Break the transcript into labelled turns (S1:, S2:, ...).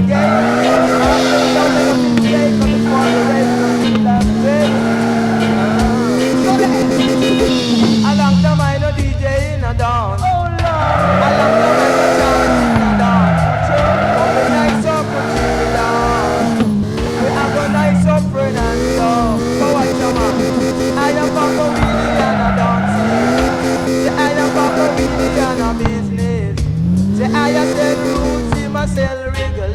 S1: Along the mind of DJ in a dance. Along the mind of chance in a dance. But we nice up for chill dance. We have a nice up friend and love. So watch your man. I am Papa Willie and a dancing. Say I am Papa Willie and a business. Say I am 10 roots in my cell regular.